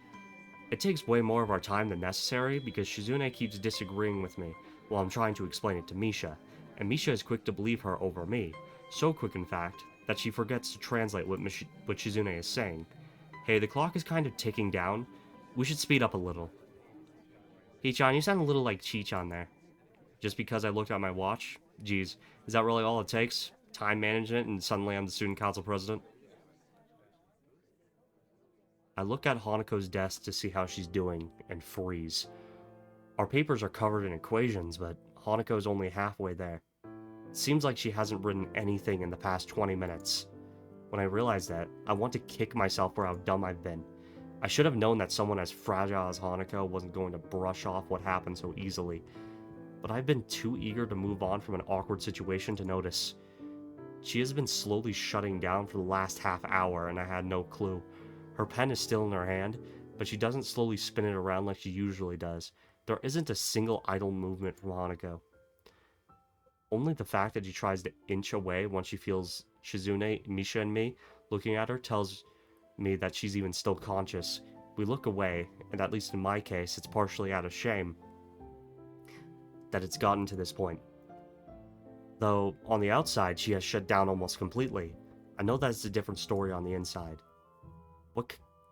It takes way more of our time than necessary because Shizune keeps disagreeing with me while I'm trying to explain it to Misha, and Misha is quick to believe her over me, so quick in fact that she forgets to translate what Shizune is saying. Hey, the clock is kind of ticking down. We should speed up a little. Hichan, you sound a little like Chichan there. Just because I looked at my watch? Geez, is that really all it takes? Time management and suddenly I'm the student council president? I look at Hanako's desk to see how she's doing and freeze. Our papers are covered in equations, but Hanako's only halfway there. It seems like she hasn't written anything in the past 20 minutes. When I realize that, I want to kick myself for how dumb I've been. I should have known that someone as fragile as Hanako wasn't going to brush off what happened so easily. But I've been too eager to move on from an awkward situation to notice. She has been slowly shutting down for the last half hour and I had no clue. Her pen is still in her hand, but she doesn't slowly spin it around like she usually does. There isn't a single idle movement from Hanako. Only the fact that she tries to inch away once she feels Shizune, Misha, and me looking at her tells me that she's even still conscious. We look away, and at least in my case, it's partially out of shame that it's gotten to this point. Though, on the outside, she has shut down almost completely. I know that's a different story on the inside.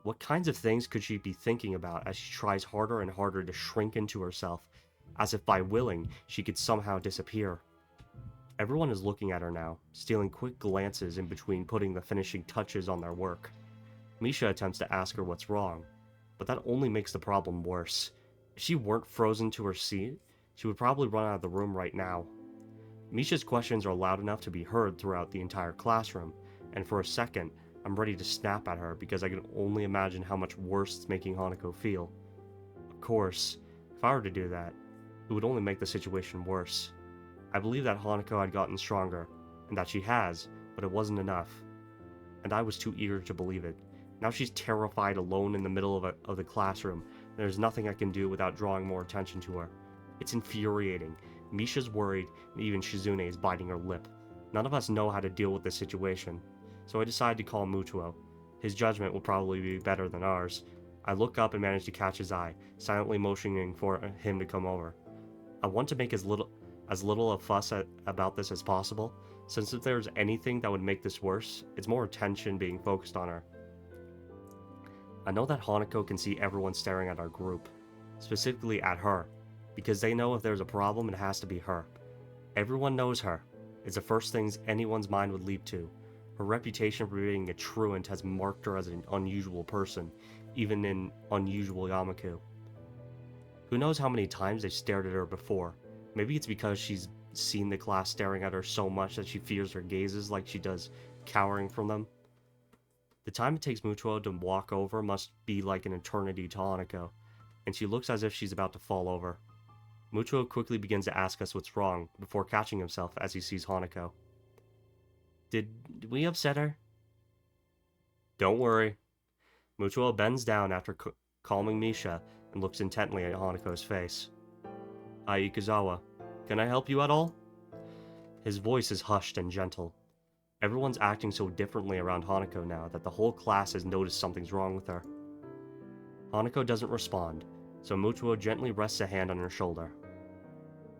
What kinds of things could she be thinking about as she tries harder and harder to shrink into herself, as if by willing, she could somehow disappear? Everyone is looking at her now, stealing quick glances in between putting the finishing touches on their work. Misha attempts to ask her what's wrong, but that only makes the problem worse. If she weren't frozen to her seat, she would probably run out of the room right now. Misha's questions are loud enough to be heard throughout the entire classroom, and for a second, I'm ready to snap at her because I can only imagine how much worse it's making Hanako feel. Of course, if I were to do that, it would only make the situation worse. I believe that Hanako had gotten stronger, and that she has, but it wasn't enough. And I was too eager to believe it. Now she's terrified alone in the middle of the classroom, and there's nothing I can do without drawing more attention to her. It's infuriating. Misha's worried, and even Shizune is biting her lip. None of us know how to deal with this situation, so I decide to call Mutuo. His judgment will probably be better than ours. I look up and manage to catch his eye, silently motioning for him to come over. I want to make as little a fuss about this as possible, since if there's anything that would make this worse, it's more attention being focused on her. I know that Hanako can see everyone staring at our group, specifically at her, because they know if there's a problem, it has to be her. Everyone knows her. It's the first things anyone's mind would leap to. Her reputation for being a truant has marked her as an unusual person, even in unusual Yamaku. Who knows how many times they've stared at her before. Maybe it's because she's seen the class staring at her so much that she fears their gazes like she does cowering from them. The time it takes Mutuo to walk over must be like an eternity to Hanako, and she looks as if she's about to fall over. Mutuo quickly begins to ask us what's wrong, before catching himself as he sees Hanako. Did we upset her? Don't worry. Mutuo bends down after calming Misha and looks intently at Hanako's face. Ikuzawa, can I help you at all? His voice is hushed and gentle. Everyone's acting so differently around Hanako now that the whole class has noticed something's wrong with her. Hanako doesn't respond, so Mutuo gently rests a hand on her shoulder.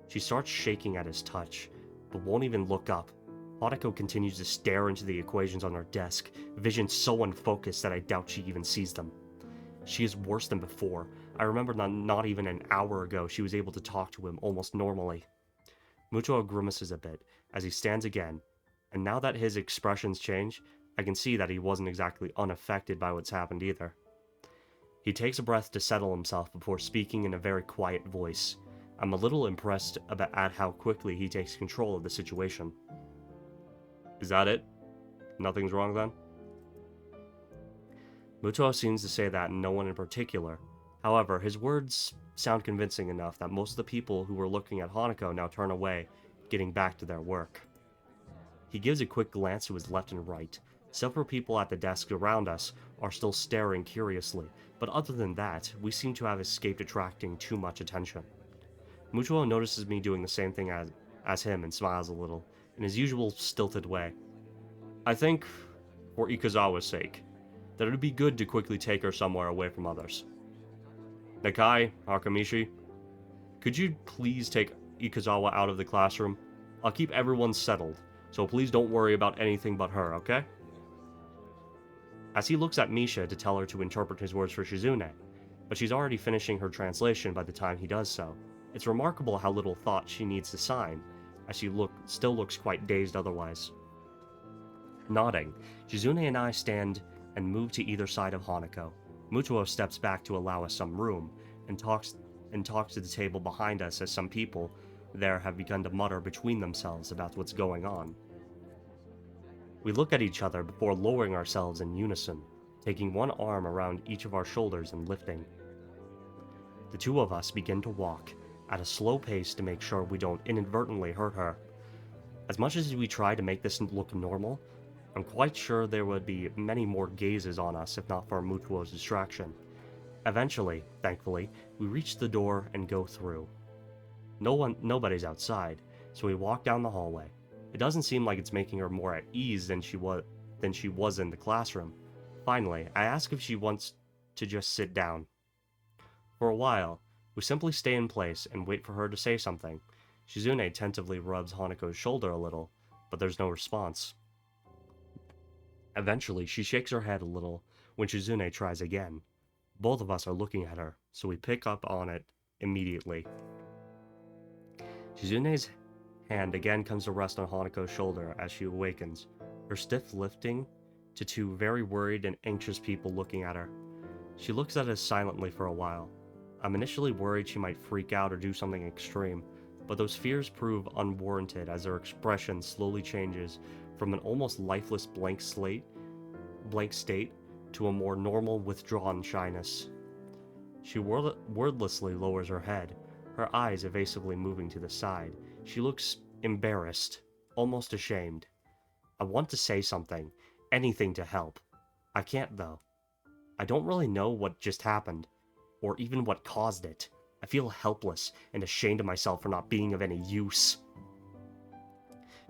She starts shaking at his touch, but won't even look up. Hanako continues to stare into the equations on her desk, vision so unfocused that I doubt she even sees them. She is worse than before. I remember not even an hour ago she was able to talk to him almost normally. Mutuo grimaces a bit as he stands again, and now that his expressions change, I can see that he wasn't exactly unaffected by what's happened either. He takes a breath to settle himself before speaking in a very quiet voice. I'm a little impressed at how quickly he takes control of the situation. Is that it? Nothing's wrong then? Mutuo seems to say that no one in particular. However, his words sound convincing enough that most of the people who were looking at Hanako now turn away, getting back to their work. He gives a quick glance to his left and right. Several people at the desks around us are still staring curiously, but other than that, we seem to have escaped attracting too much attention. Mutuo notices me doing the same thing as him and smiles a little, in his usual stilted way. I think, for Ikazawa's sake, that it would be good to quickly take her somewhere away from others. Nakai, Hakamishi, could you please take Ikazawa out of the classroom? I'll keep everyone settled, so please don't worry about anything but her, okay? As he looks at Misha to tell her to interpret his words for Shizune, but she's already finishing her translation by the time he does so. It's remarkable how little thought she needs to sign, as she still looks quite dazed otherwise. Nodding, Shizune and I stand and move to either side of Hanako. Mutuo steps back to allow us some room, and talks to the table behind us as some people there have begun to mutter between themselves about what's going on. We look at each other before lowering ourselves in unison, taking one arm around each of our shoulders and lifting. The two of us begin to walk, at a slow pace to make sure we don't inadvertently hurt her. As much as we try to make this look normal, I'm quite sure there would be many more gazes on us if not for Mutuo's distraction. Eventually, thankfully, we reach the door and go through. Nobody's outside, so we walk down the hallway. It doesn't seem like it's making her more at ease than she was in the classroom. Finally, I ask if she wants to just sit down. For a while, we simply stay in place and wait for her to say something. Shizune tentatively rubs Hanako's shoulder a little, but there's no response. Eventually, she shakes her head a little when Shizune tries again. Both of us are looking at her, so we pick up on it immediately. Shizune's hand again comes to rest on Hanako's shoulder as she awakens, her stiff lifting to two very worried and anxious people looking at her. She looks at us silently for a while. I'm initially worried she might freak out or do something extreme, but those fears prove unwarranted as her expression slowly changes from an almost lifeless blank state to a more normal, withdrawn shyness. She wordlessly lowers her head, her eyes evasively moving to the side. She looks embarrassed, almost ashamed. I want to say something, anything to help. I can't though. I don't really know what just happened, or even what caused it. I feel helpless and ashamed of myself for not being of any use.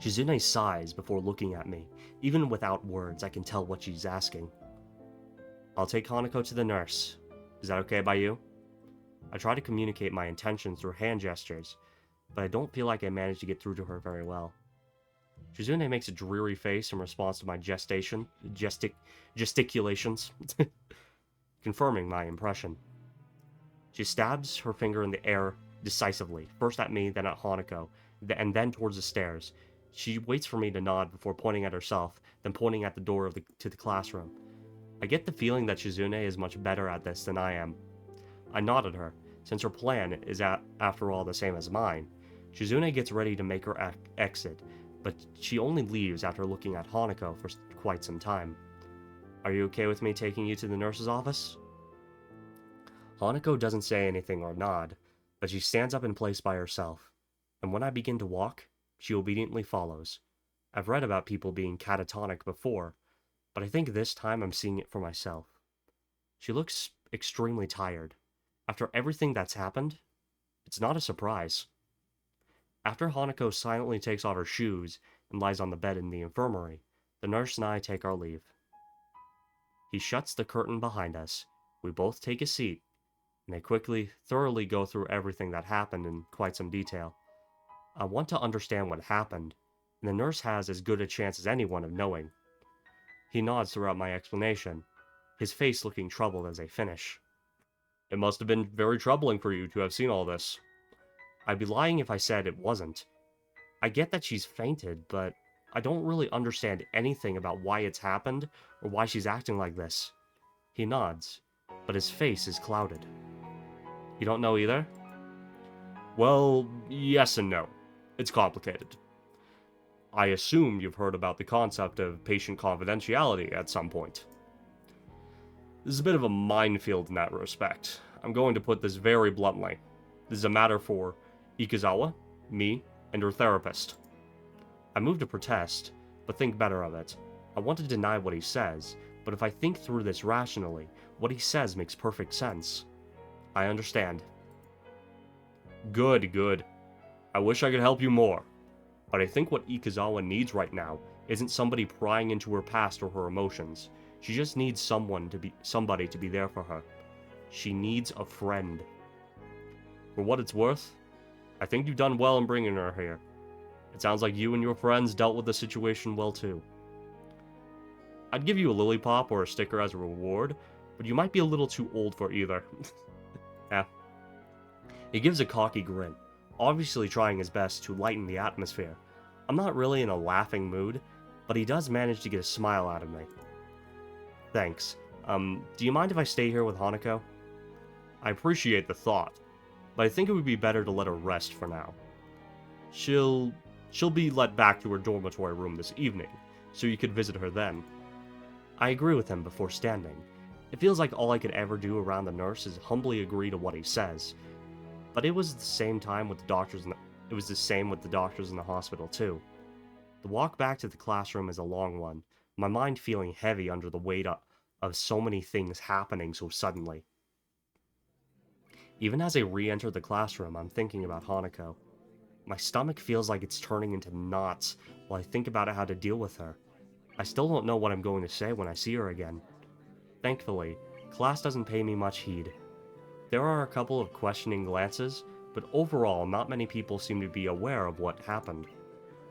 Shizune sighs before looking at me. Even without words, I can tell what she's asking. I'll take Hanako to the nurse. Is that okay by you? I try to communicate my intentions through hand gestures, but I don't feel like I managed to get through to her very well. Shizune makes a dreary face in response to my gesticulations, confirming my impression. She stabs her finger in the air decisively, first at me, then at Hanako, and then towards the stairs. She waits for me to nod before pointing at herself, then pointing at the door to the classroom. I get the feeling that Shizune is much better at this than I am. I nod at her, since her plan is after all the same as mine. Shizune gets ready to make her exit, but she only leaves after looking at Hanako for quite some time. Are you okay with me taking you to the nurse's office? Hanako doesn't say anything or nod, but she stands up in place by herself, and when I begin to walk, she obediently follows. I've read about people being catatonic before, but I think this time I'm seeing it for myself. She looks extremely tired. After everything that's happened, it's not a surprise. After Hanako silently takes off her shoes and lies on the bed in the infirmary, The nurse and I take our leave. He shuts the curtain behind us. We both take a seat, and I quickly, thoroughly go through everything that happened in quite some detail. I want to understand what happened, and the nurse has as good a chance as anyone of knowing. He nods throughout my explanation, his face looking troubled as I finish. It must have been very troubling for you to have seen all this. I'd be lying if I said it wasn't. I get that she's fainted, but I don't really understand anything about why it's happened or why she's acting like this. He nods, but his face is clouded. You don't know either? Well, yes and no. It's complicated. I assume you've heard about the concept of patient confidentiality at some point. This is a bit of a minefield in that respect. I'm going to put this very bluntly. This is a matter for Ikazawa, me, and her therapist. I move to protest, but think better of it. I want to deny what he says, but if I think through this rationally, what he says makes perfect sense. I understand. Good, good. I wish I could help you more. But I think what Ikazawa needs right now isn't somebody prying into her past or her emotions. She just needs somebody to be there for her. She needs a friend. For what it's worth, I think you've done well in bringing her here. It sounds like you and your friends dealt with the situation well too. I'd give you a lollipop or a sticker as a reward, but you might be a little too old for either. Yeah. He gives a cocky grin, obviously trying his best to lighten the atmosphere. I'm not really in a laughing mood, but he does manage to get a smile out of me. Thanks. Do you mind if I stay here with Hanako? I appreciate the thought, but I think it would be better to let her rest for now. She'll be let back to her dormitory room this evening, so you could visit her then. I agree with him before standing. It feels like all I could ever do around the nurse is humbly agree to what he says. But it was the same with the doctors in the hospital too. The walk back to the classroom is a long one, my mind feeling heavy under the weight of so many things happening so suddenly. Even as I re-enter the classroom, I'm thinking about Hanako. My stomach feels like it's turning into knots while I think about how to deal with her. I still don't know what I'm going to say when I see her again. Thankfully, class doesn't pay me much heed. There are a couple of questioning glances, but overall not many people seem to be aware of what happened.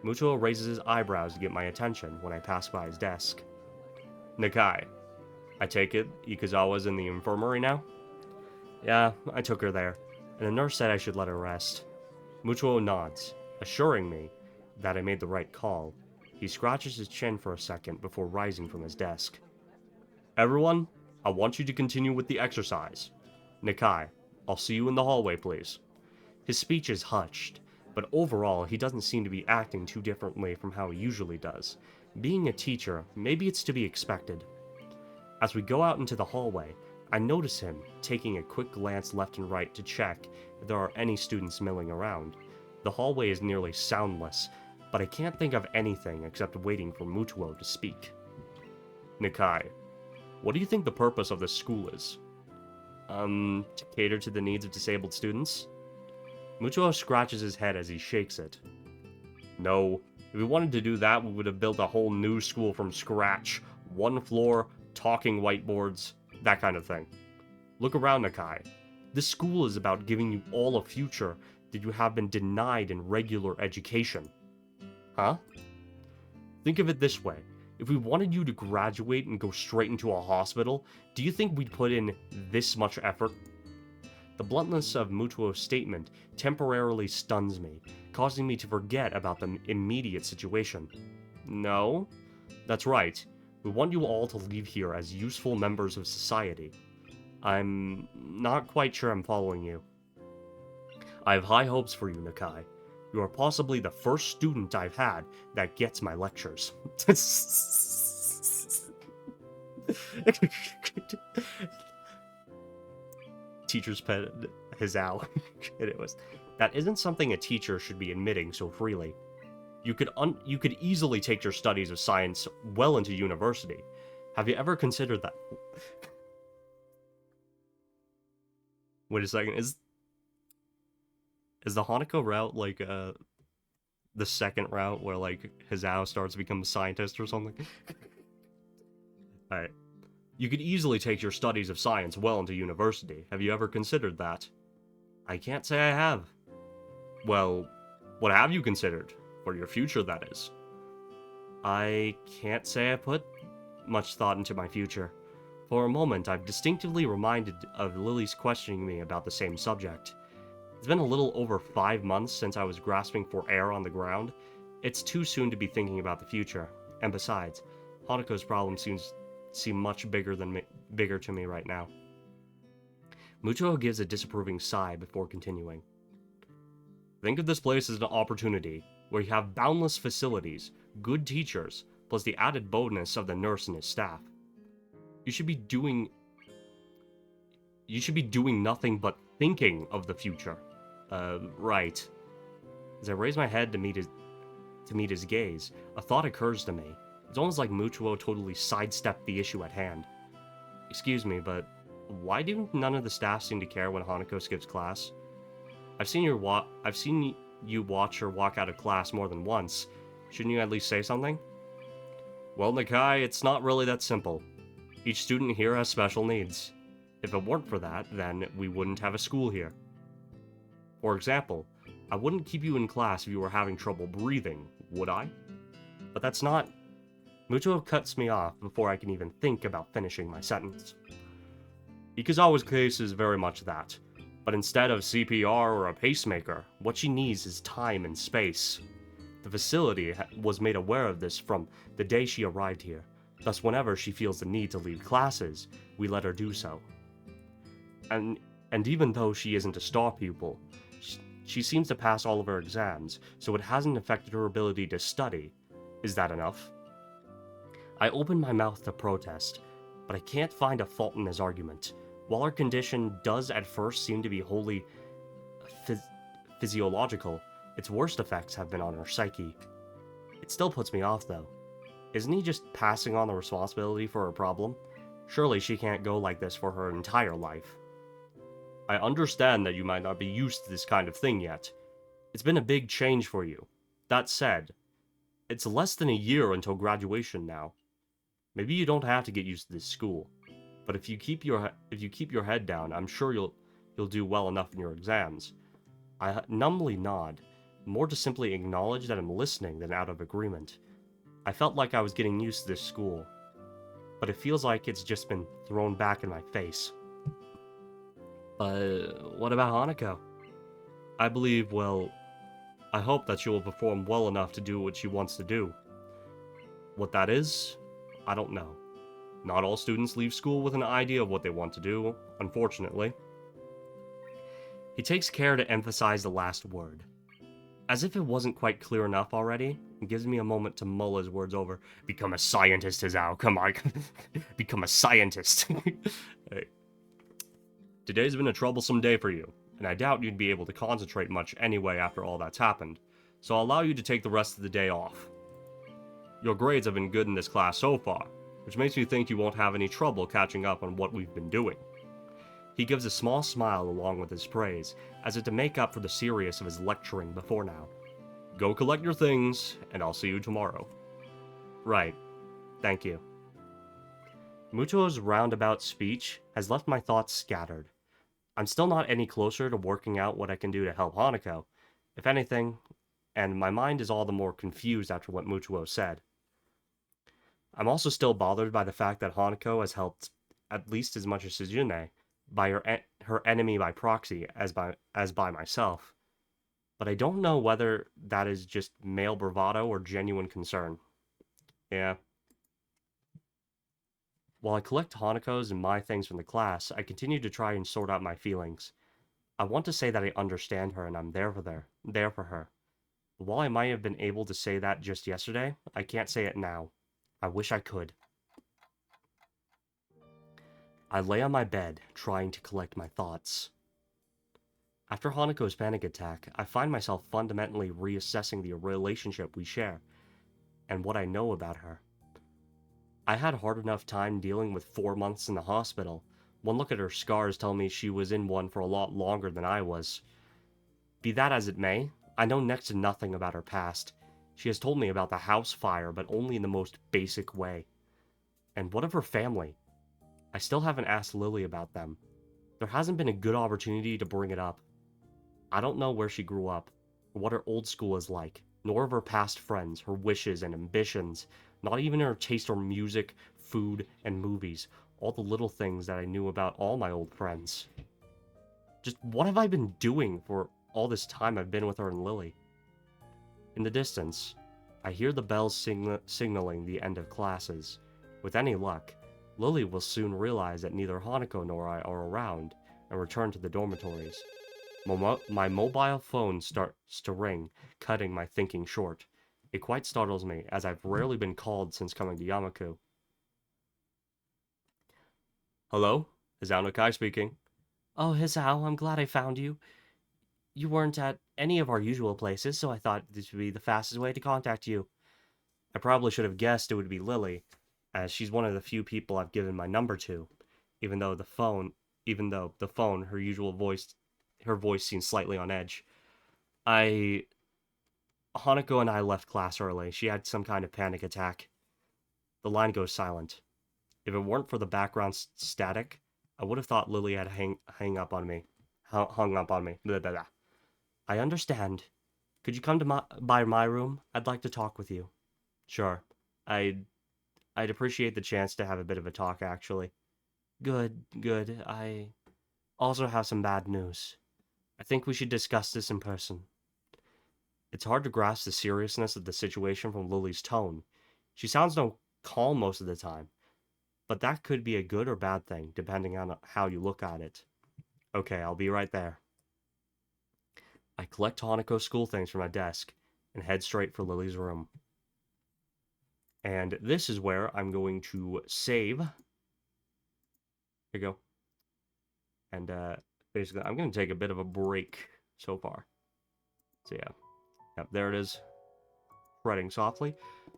Muto raises his eyebrows to get my attention when I pass by his desk. Nakai, I take it Ikazawa's in the infirmary now? Yeah, I took her there, and the nurse said I should let her rest. Muto nods, assuring me that I made the right call. He scratches his chin for a second before rising from his desk. Everyone, I want you to continue with the exercise. Nakai, I'll see you in the hallway, please. His speech is hushed, but overall he doesn't seem to be acting too differently from how he usually does. Being a teacher, maybe it's to be expected. As we go out into the hallway, I notice him taking a quick glance left and right to check if there are any students milling around. The hallway is nearly soundless, but I can't think of anything except waiting for Mutuo to speak. Nakai, what do you think the purpose of this school is? To cater to the needs of disabled students? Mutuo scratches his head as he shakes it. No, if we wanted to do that, we would have built a whole new school from scratch. One floor, talking whiteboards, that kind of thing. Look around, Nakai. This school is about giving you all a future that you have been denied in regular education. Huh? Think of it this way. If we wanted you to graduate and go straight into a hospital, do you think we'd put in this much effort? The bluntness of Mutuo's statement temporarily stuns me, causing me to forget about the immediate situation. No? That's right. We want you all to leave here as useful members of society. I'm not quite sure I'm following you. I have high hopes for you, Nakai. You are possibly the first student I've had that gets my lectures. Teacher's pet his owl. That isn't something a teacher should be admitting so freely. You could easily take your studies of science well into university. Have you ever considered that? Wait a second, is the Hanako route like the second route where, like, Hizao starts to become a scientist or something. Alright. You could easily take your studies of science well into university. Have you ever considered that? I can't say I have. Well, what have you considered? For your future, that is. I can't say I put much thought into my future. For a moment, I've distinctively reminded of Lily's questioning me about the same subject. It's been a little over 5 months since I was grasping for air on the ground. It's too soon to be thinking about the future. And besides, Hanako's problem seem much bigger to me right now. Mucho gives a disapproving sigh before continuing. Think of this place as an opportunity, where you have boundless facilities, good teachers, plus the added bonus of the nurse and his staff. You should be doing nothing but thinking of the future. Right. As I raise my head to meet his gaze, a thought occurs to me. It's almost like Mutuo totally sidestepped the issue at hand. Excuse me, but why do none of the staff seem to care when Hanako skips class? I've seen you watch her walk out of class more than once. Shouldn't you at least say something? Well, Nakai, it's not really that simple. Each student here has special needs. If it weren't for that, then we wouldn't have a school here. For example, I wouldn't keep you in class if you were having trouble breathing, would I? But that's not... Mucho cuts me off before I can even think about finishing my sentence. Ikazawa's case is very much that, but instead of CPR or a pacemaker, what she needs is time and space. The facility was made aware of this from the day she arrived here, thus whenever she feels the need to leave classes, we let her do so. And even though she isn't a star pupil, she seems to pass all of her exams, so it hasn't affected her ability to study. Is that enough? I open my mouth to protest, but I can't find a fault in his argument. While her condition does at first seem to be wholly physiological, its worst effects have been on her psyche. It still puts me off, though. Isn't he just passing on the responsibility for her problem? Surely she can't go like this for her entire life. I understand that you might not be used to this kind of thing yet. It's been a big change for you. That said, it's less than a year until graduation now. Maybe you don't have to get used to this school, but if you keep your head down, I'm sure you'll do well enough in your exams. I numbly nod, more to simply acknowledge that I'm listening than out of agreement. I felt like I was getting used to this school, but it feels like it's just been thrown back in my face. What about Hanako? I hope that she will perform well enough to do what she wants to do. What that is, I don't know. Not all students leave school with an idea of what they want to do, unfortunately. He takes care to emphasize the last word. As if it wasn't quite clear enough already, it gives me a moment to mull his words over. Become a scientist, Hizao, come on. Become a scientist. Hey. Today's been a troublesome day for you, and I doubt you'd be able to concentrate much anyway after all that's happened, so I'll allow you to take the rest of the day off. Your grades have been good in this class so far, which makes me think you won't have any trouble catching up on what we've been doing. He gives a small smile along with his praise, as if to make up for the seriousness of his lecturing before now. Go collect your things, and I'll see you tomorrow. Right. Thank you. Muto's roundabout speech has left my thoughts scattered. I'm still not any closer to working out what I can do to help Hanako, if anything, and my mind is all the more confused after what Mutuo said. I'm also still bothered by the fact that Hanako has helped at least as much as Suzune, by her enemy by proxy as by myself. But I don't know whether that is just male bravado or genuine concern. Yeah. While I collect Hanako's and my things from the class, I continue to try and sort out my feelings. I want to say that I understand her and I'm there for her. But while I might have been able to say that just yesterday, I can't say it now. I wish I could. I lay on my bed, trying to collect my thoughts. After Hanako's panic attack, I find myself fundamentally reassessing the relationship we share, and what I know about her. I had a hard enough time dealing with 4 months in the hospital. One look at her scars tell me she was in one for a lot longer than I was. Be that as it may, I know next to nothing about her past. She has told me about the house fire, but only in the most basic way. And what of her family? I still haven't asked Lily about them. There hasn't been a good opportunity to bring it up. I don't know where she grew up, or what her old school is like, nor of her past friends, her wishes and ambitions, not even her taste or music, food, and movies, all the little things that I knew about all my old friends. Just what have I been doing for all this time I've been with her and Lily? In the distance, I hear the bells signaling the end of classes. With any luck, Lily will soon realize that neither Hanako nor I are around and return to the dormitories. My mobile phone starts to ring, cutting my thinking short. It quite startles me, as I've rarely been called since coming to Yamaku. Hello? Hisao Kai speaking. Oh, Hisao, I'm glad I found you. You weren't at any of our usual places, so I thought this would be the fastest way to contact you. I probably should have guessed it would be Lily, as she's one of the few people I've given my number to, even though the phone, her voice seems slightly on edge. Hanako and I left class early. She had some kind of panic attack. The line goes silent. If it weren't for the background static, I would have thought Lily had hung up on me. Blah, blah, blah. I understand. Could you come to by my room? I'd like to talk with you. Sure. I'd appreciate the chance to have a bit of a talk, actually. Good, good. I also have some bad news. I think we should discuss this in person. It's hard to grasp the seriousness of the situation from Lily's tone. She sounds no calm most of the time, but that could be a good or bad thing, depending on how you look at it. Okay, I'll be right there. I collect Hanako's school things from my desk and head straight for Lily's room. And this is where I'm going to save. Here you go. And basically, I'm going to take a bit of a break so far. So yeah. Yep, there it is. Writing softly.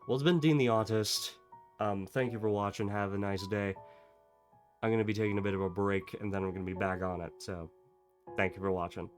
Well, it's been Dean the Autist. Thank you for watching. Have a nice day. I'm going to be taking a bit of a break, and then I'm going to be back on it. So, thank you for watching.